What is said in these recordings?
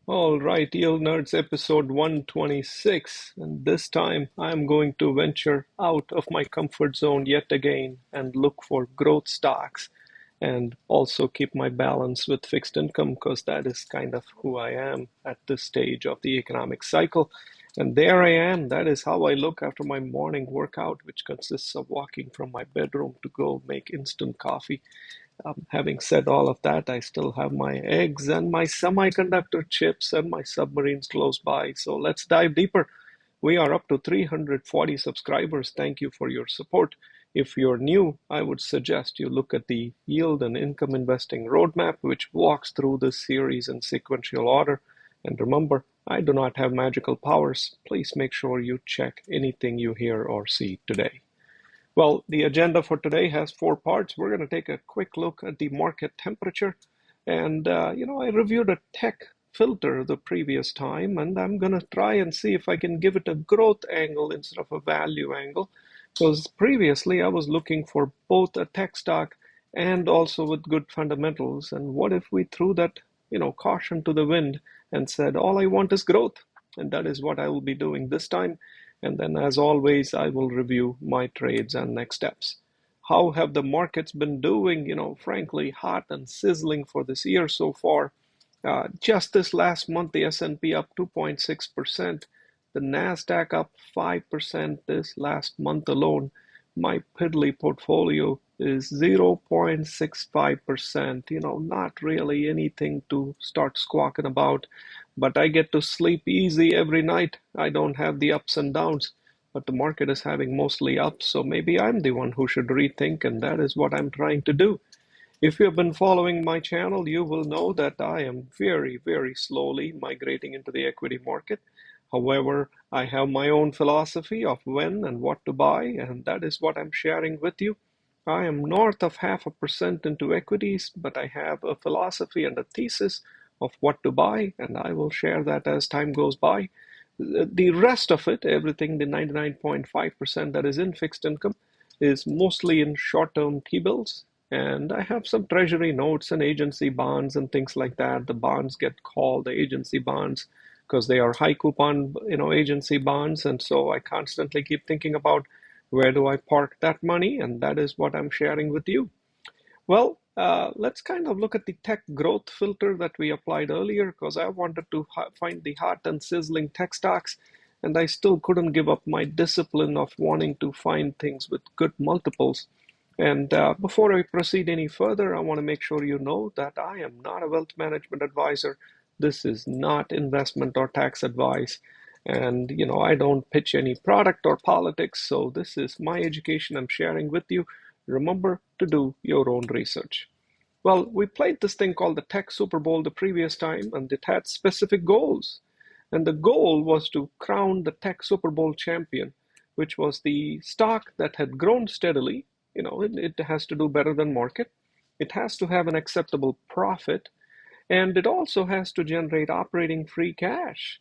All right, Yield Nerds episode 126. And this time I'm going to venture out of my comfort zone yet again and look for growth stocks and also keep my balance with fixed income because that is kind of who I am at this stage of the economic cycle. And there I am. That is how I look after my morning workout, which consists of walking from my bedroom to go make instant coffee. Having said all of that, I still have my eggs and my semiconductor chips and my submarines close by. So let's dive deeper. We are up to 340 subscribers. Thank you for your support. If you're new, I would suggest you look at the Yield and Income Investing Roadmap, which walks through this series in sequential order. And remember, I do not have magical powers. Please make sure you check anything you hear or see today. Well, the agenda for today has four parts. We're going to take a quick look at the market temperature. And, I reviewed a tech filter the previous time, and I'm going to try and see if I can give it a growth angle instead of a value angle. Because previously I was looking for both a tech stock and also with good fundamentals. And what if we threw that, caution to the wind and said, all I want is growth? And that is what I will be doing this time. And then, as always, I will review my trades and next steps. How have the markets been doing? Frankly, hot and sizzling for this year so far. Just this last month, the S&P up 2.6%, the Nasdaq up 5% this last month alone. My piddly portfolio is 0.65%, not really anything to start squawking about, but I get to sleep easy every night. I don't have the ups and downs, but the market is having mostly ups, so maybe I'm the one who should rethink, and that is what I'm trying to do. If you have been following my channel, you will know that I am very, very slowly migrating into the equity market. However, I have my own philosophy of when and what to buy, and that is what I'm sharing with you. I am north of 0.5% into equities, but I have a philosophy and a thesis of what to buy, and I will share that as time goes by. The rest of it, everything, the 99.5% that is in fixed income, is mostly in short-term T-bills. And I have some treasury notes and agency bonds and things like that. The bonds get called the agency bonds because they are high coupon, agency bonds. And so I constantly keep thinking about where do I park that money? And that is what I'm sharing with you. Well, let's kind of look at the tech growth filter that we applied earlier because I wanted to find the hot and sizzling tech stocks. And I still couldn't give up my discipline of wanting to find things with good multiples. And before I proceed any further, I want to make sure you know that I am not a wealth management advisor. This is not investment or tax advice. And, I don't pitch any product or politics. So this is my education I'm sharing with you. Remember to do your own research. Well, we played this thing called the Tech Superbowl the previous time, and it had specific goals. And the goal was to crown the Tech Superbowl champion, which was the stock that had grown steadily. It has to do better than market. It has to have an acceptable profit, and it also has to generate operating free cash.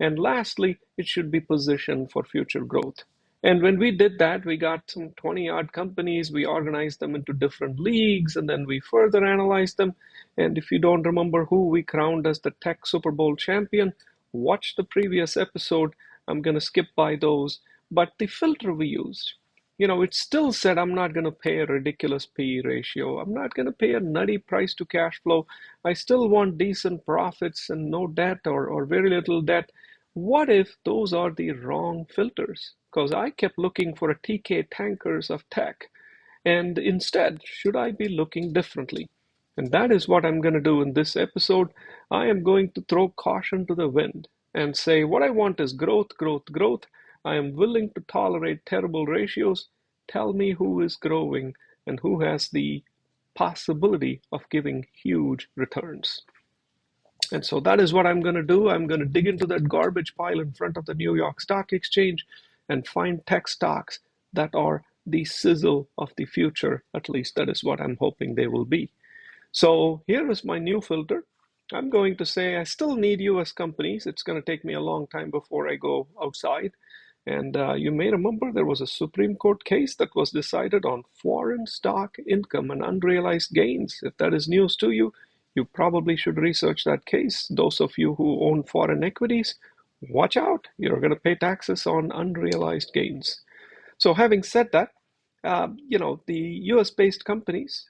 And lastly, it should be positioned for future growth. And when we did that, we got some 20 odd companies. We organized them into different leagues, and then we further analyzed them. And if you don't remember who we crowned as the Tech Superbowl champion, watch the previous episode. I'm going to skip by those. But the filter we used, it still said I'm not going to pay a ridiculous PE ratio. I'm not going to pay a nutty price to cash flow. I still want decent profits and no debt or very little debt. What if those are the wrong filters? Because I kept looking for a TK tankers of tech. And instead, should I be looking differently? And that is what I'm going to do in this episode. I am going to throw caution to the wind and say what I want is growth, growth, growth. I am willing to tolerate terrible ratios. Tell me who is growing and who has the possibility of giving huge returns. And so that is what I'm going to do. I'm going to dig into that garbage pile in front of the New York Stock Exchange and find tech stocks that are the sizzle of the future. At least that is what I'm hoping they will be. So here is my new filter. I'm going to say I still need US companies. It's going to take me a long time before I go outside. And you may remember there was a Supreme Court case that was decided on foreign stock income and unrealized gains. If that is news to you, You probably should research that case. Those of you who own foreign equities, watch out. You're going to pay taxes on unrealized gains. So having said that, the US-based companies,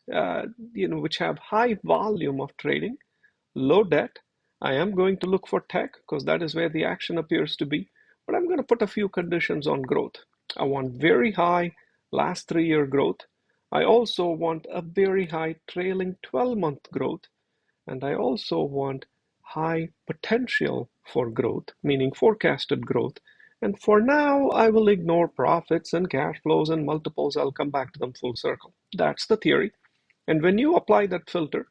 which have high volume of trading, low debt, I am going to look for tech because that is where the action appears to be. But I'm going to put a few conditions on growth. I want very high last 3-year growth. I also want a very high trailing 12-month growth. And I also want high potential for growth, meaning forecasted growth. And for now, I will ignore profits and cash flows and multiples. I'll come back to them full circle. That's the theory. And when you apply that filter,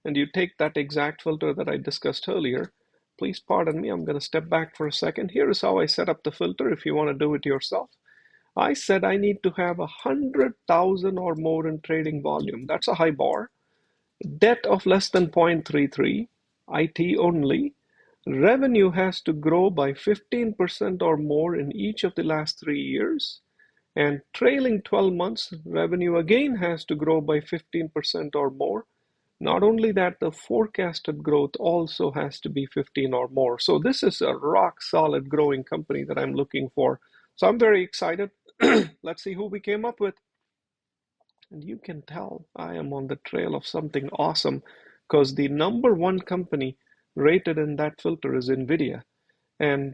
and you take that exact filter that I discussed earlier, please pardon me, I'm going to step back for a second. Here is how I set up the filter if you want to do it yourself. I said I need to have 100,000 or more in trading volume. That's a high bar. Debt of less than 0.33, IT only. Revenue has to grow by 15% or more in each of the last 3 years. And trailing 12 months, revenue again has to grow by 15% or more. Not only that, the forecasted growth also has to be 15 or more. So this is a rock solid growing company that I'm looking for. So I'm very excited. Let's see who we came up with. And you can tell I am on the trail of something awesome because the number one company rated in that filter is NVIDIA. And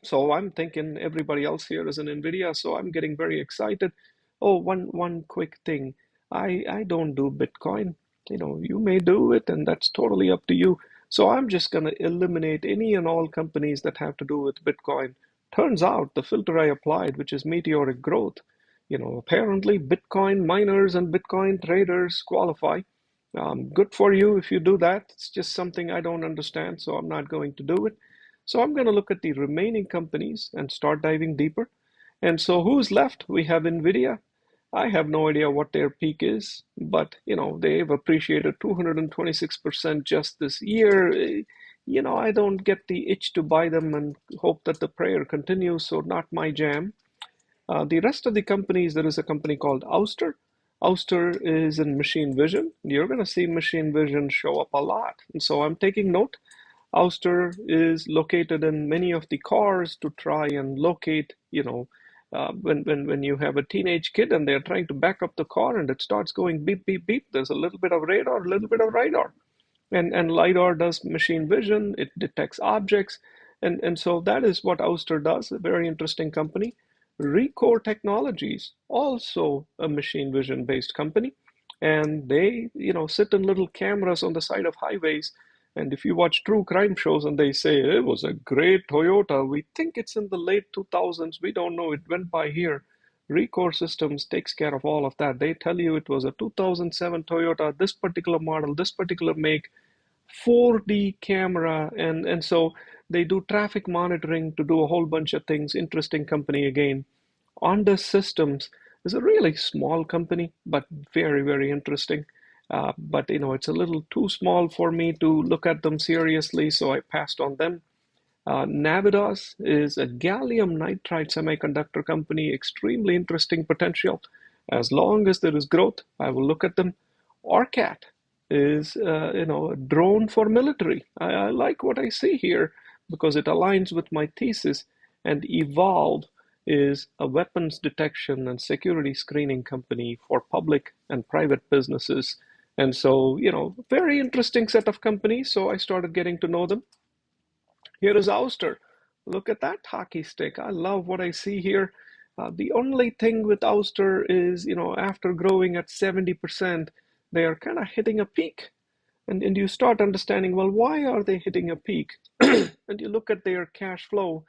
so I'm thinking everybody else here is an NVIDIA, so I'm getting very excited. Oh, one quick thing. I don't do Bitcoin. You may do it, and that's totally up to you. So I'm just going to eliminate any and all companies that have to do with Bitcoin. Turns out the filter I applied, which is meteoric growth, apparently Bitcoin miners and Bitcoin traders qualify. Good for you if you do that. It's just something I don't understand, so I'm not going to do it. So I'm going to look at the remaining companies and start diving deeper. And so who's left? We have NVIDIA. I have no idea what their peak is, but they've appreciated 226% just this year. I don't get the itch to buy them and hope that the prayer continues, so not my jam. The rest of the companies, there is a company called Ouster. Ouster is in machine vision. You're going to see machine vision show up a lot. And so I'm taking note. Ouster is located in many of the cars to try and locate, when you have a teenage kid and they're trying to back up the car and it starts going beep, beep, beep, there's a little bit of radar, a little bit of LiDAR. And LiDAR does machine vision, it detects objects. And so that is what Ouster does, a very interesting company. REKR Technologies, also a machine vision based company. And they, sit in little cameras on the side of highways. And if you watch true crime shows and they say, it was a great Toyota, we think it's in the late 2000s, we don't know, it went by here. REKR Systems takes care of all of that. They tell you it was a 2007 Toyota, this particular model, this particular make, 4D camera, and so they do traffic monitoring to do a whole bunch of things. Interesting company again. ONDS Systems is a really small company, but very, very interesting. But it's a little too small for me to look at them seriously, so I passed on them. Navitas is a gallium nitride semiconductor company, extremely interesting potential. As long as there is growth, I will look at them. RCAT is a drone for military. I like what I see here because it aligns with my thesis. And EVLV is a weapons detection and security screening company for public and private businesses. And so, very interesting set of companies. So I started getting to know them. Here is Ouster. Look at that hockey stick. I love what I see here. The only thing with Ouster is, after growing at 70%, they are kind of hitting a peak. And you start understanding, well, why are they hitting a peak? And you look at their cash flow,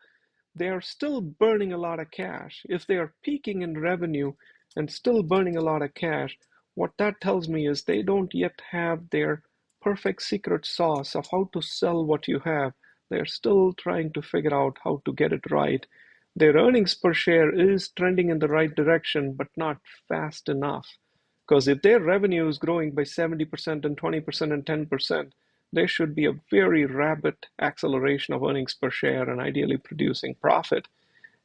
they are still burning a lot of cash. If they are peaking in revenue and still burning a lot of cash, what that tells me is they don't yet have their perfect secret sauce of how to sell what you have. They're still trying to figure out how to get it right. Their earnings per share is trending in the right direction, but not fast enough. Because if their revenue is growing by 70% and 20% and 10%, there should be a very rapid acceleration of earnings per share and ideally producing profit.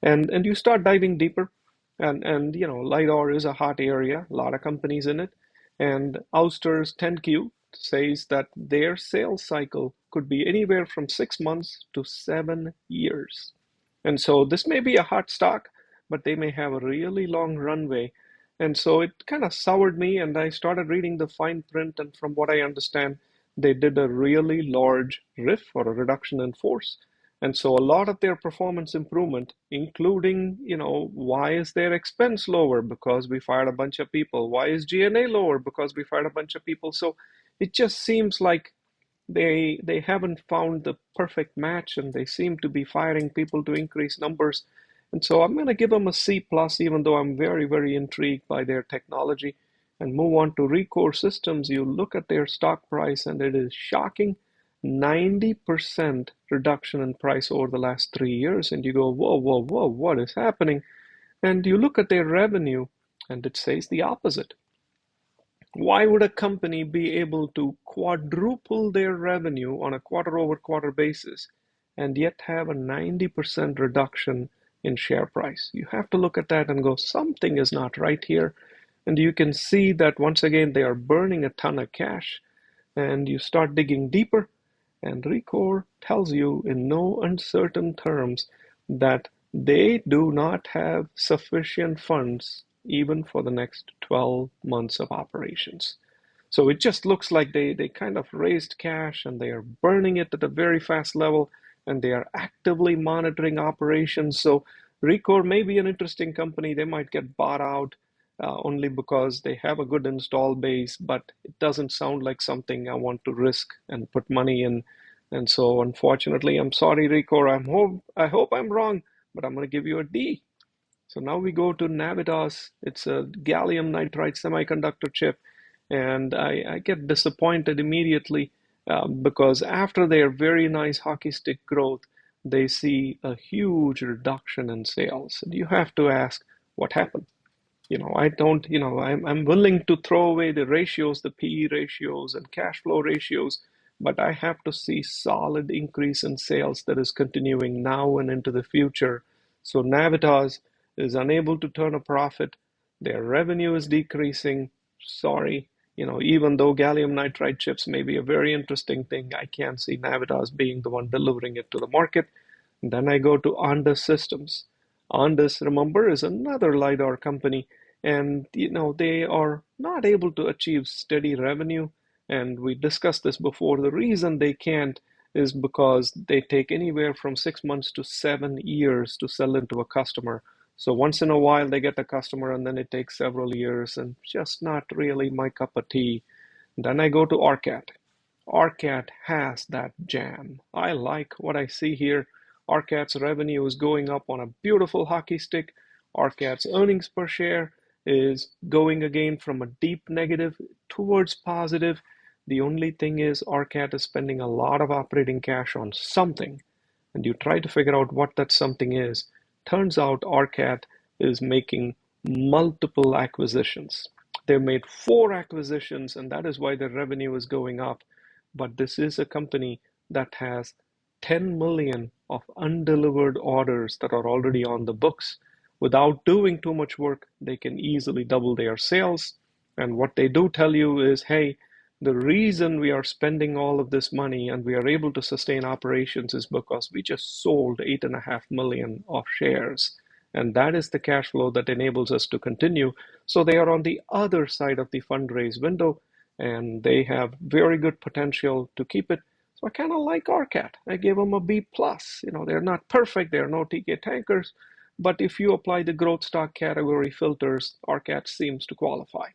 And you start diving deeper, and LiDAR is a hot area, a lot of companies in it. And Ouster's 10Q says that their sales cycle could be anywhere from 6 months to 7 years. And so this may be a hot stock, but they may have a really long runway. And so it kind of soured me, and I started reading the fine print. And from what I understand, they did a really large RIF, or a reduction in force. And so a lot of their performance improvement, including, why is their expense lower? Because we fired a bunch of people. Why is G&A lower? Because we fired a bunch of people. So it just seems like they haven't found the perfect match, and they seem to be firing people to increase numbers. And so I'm going to give them a C plus, even though I'm very, very intrigued by their technology. And move on to REKR Systems. You look at their stock price, and it is shocking. 90% reduction in price over the last 3 years. And you go, whoa, whoa, whoa, what is happening? And you look at their revenue, and it says the opposite. Why would a company be able to quadruple their revenue on a quarter-over-quarter basis and yet have a 90% reduction in share price? You have to look at that and go, something is not right here. And you can see that once again, they are burning a ton of cash. And you start digging deeper, and REKR tells you in no uncertain terms that they do not have sufficient funds even for the next 12 months of operations. So it just looks like they kind of raised cash, and they are burning it at a very fast level, and they are actively monitoring operations. So REKR may be an interesting company. They might get bought out only because they have a good install base, but it doesn't sound like something I want to risk and put money in. And so unfortunately, I'm sorry, REKR. I hope I'm wrong, but I'm going to give you a D. So now we go to Navitas. It's a gallium nitride semiconductor chip. And I get disappointed immediately because after their very nice hockey stick growth, they see a huge reduction in sales. And you have to ask, what happened? I'm willing to throw away the ratios, the PE ratios and cash flow ratios, but I have to see solid increase in sales that is continuing now and into the future. So Navitas is unable to turn a profit. Their revenue is decreasing. Sorry, even though gallium nitride chips may be a very interesting thing, I can't see Navitas being the one delivering it to the market. And then I go to ONDS Systems. ONDS, remember, is another LiDAR company, and they are not able to achieve steady revenue. And we discussed this before. The reason they can't is because they take anywhere from 6 months to 7 years to sell into a customer. So once in a while they get a customer, and then it takes several years, and just not really my cup of tea. Then I go to RCAT. RCAT has that jam. I like what I see here. RCAT's revenue is going up on a beautiful hockey stick. RCAT's earnings per share is going again from a deep negative towards positive. The only thing is RCAT is spending a lot of operating cash on something, and you try to figure out what that something is. Turns out RCAT is making multiple acquisitions. They've made 4 acquisitions, and that is why their revenue is going up. But this is a company that has 10 million of undelivered orders that are already on the books. Without doing too much work, they can easily double their sales. And what they do tell you is, hey, the reason we are spending all of this money and we are able to sustain operations is because we just sold 8.5 million of shares. And that is the cash flow that enables us to continue. So they are on the other side of the fundraise window, and they have very good potential to keep it. So I kind of like RCAT. I gave them a B plus. They're not perfect. They're no TK tankers. But if you apply the growth stock category filters, RCAT seems to qualify.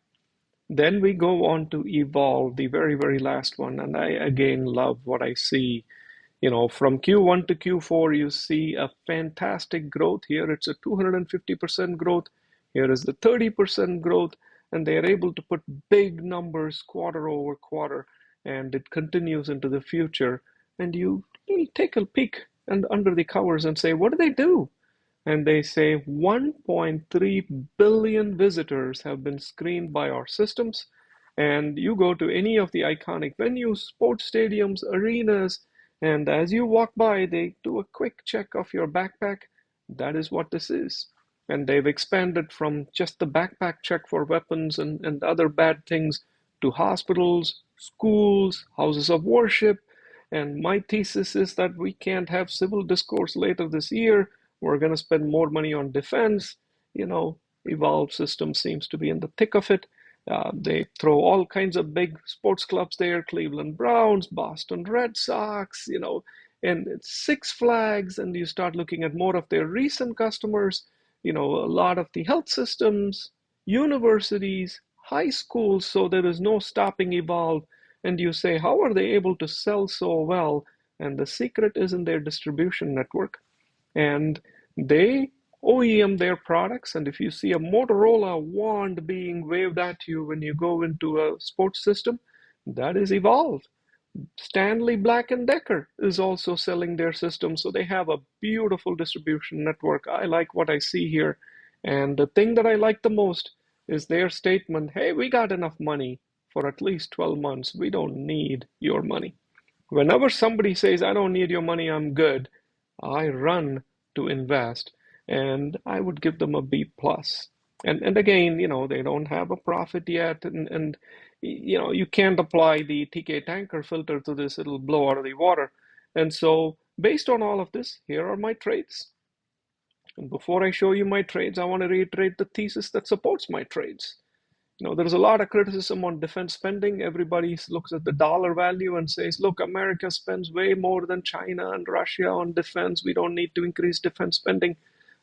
Then we go on to EVLV, the very, very last one. And I, again, love what I see. From Q1 to Q4, you see a fantastic growth. Here it's a 250% growth. Here is the 30% growth. And they are able to put big numbers quarter over quarter. And it continues into the future. And you take a peek and under the covers and say, what do they do? And they say 1.3 billion visitors have been screened by our systems. And you go to any of the iconic venues, sports stadiums, arenas, and as you walk by, they do a quick check of your backpack. That is what this is. And they've expanded from just the backpack check for weapons and other bad things to hospitals, schools, houses of worship. And my thesis is that we can't have civil discourse later this year. We're going to spend more money on defense. You know, Evolve System seems to be in the thick of it. They throw all kinds of big sports clubs there, Cleveland Browns, Boston Red Sox, and it's Six Flags, and you start looking at more of their recent customers, a lot of the health systems, universities, high schools, so there is no stopping Evolve. And you say, how are they able to sell so well? And the secret is in their distribution network. And they OEM their products. And if you see a Motorola wand being waved at you when you go into a sports system, that is Evolve. Stanley Black & Decker is also selling their system, so they have a beautiful distribution network. I like what I see here. And the thing that I like the most is their statement, hey, we got enough money for at least 12 months. We don't need your money. Whenever somebody says, I don't need your money, I'm good, I run to invest, and I would give them a B plus. And again, they don't have a profit yet, and you can't apply the TK tanker filter to this, it'll blow out of the water. And so based on all of this, here are my trades. And before I show you my trades, I want to reiterate the thesis that supports my trades. There's a lot of criticism on defense spending. Everybody looks at the dollar value and says, look, America spends way more than China and Russia on defense. We don't need to increase defense spending.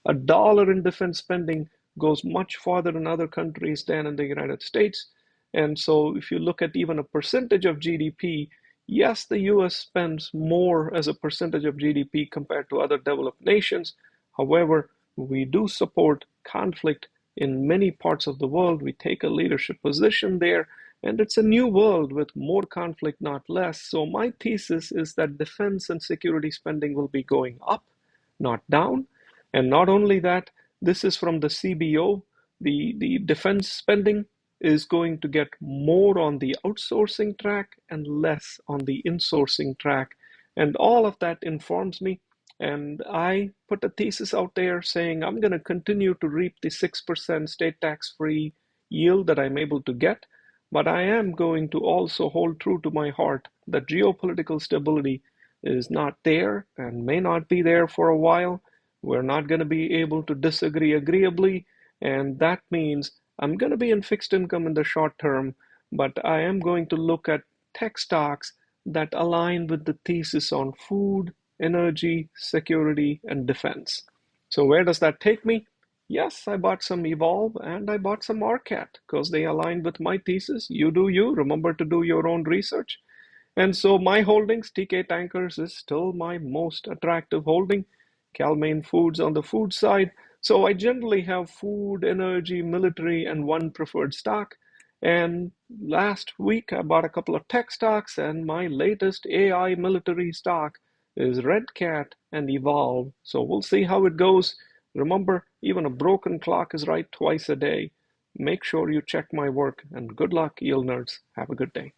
A dollar in defense spending goes much farther in other countries than in the United States. And so if you look at even a percentage of GDP, yes, the US spends more as a percentage of GDP compared to other developed nations. However, we do support conflict in many parts of the world. We take a leadership position there, and it's a new world with more conflict, not less. So my thesis is that defense and security spending will be going up, not down. And not only that, this is from the CBO. The defense spending is going to get more on the outsourcing track and less on the insourcing track. And all of that informs me. And I put a thesis out there saying I'm going to continue to reap the 6% state tax-free yield that I'm able to get, but I am going to also hold true to my heart that geopolitical stability is not there and may not be there for a while. We're not going to be able to disagree agreeably, and that means I'm going to be in fixed income in the short term, but I am going to look at tech stocks that align with the thesis on food, energy, security, and defense. So where does that take me? Yes, I bought some Evolve and I bought some RCAT because they align with my thesis. You do you. Remember to do your own research. And so my holdings, TK Tankers is still my most attractive holding. Cal-Maine Foods on the food side. So I generally have food, energy, military, and one preferred stock. And last week I bought a couple of tech stocks, and my latest AI military stock is REKR and Evolve. So we'll see how it goes. Remember, even a broken clock is right twice a day. Make sure you check my work, and good luck, yield nerds. Have a good day.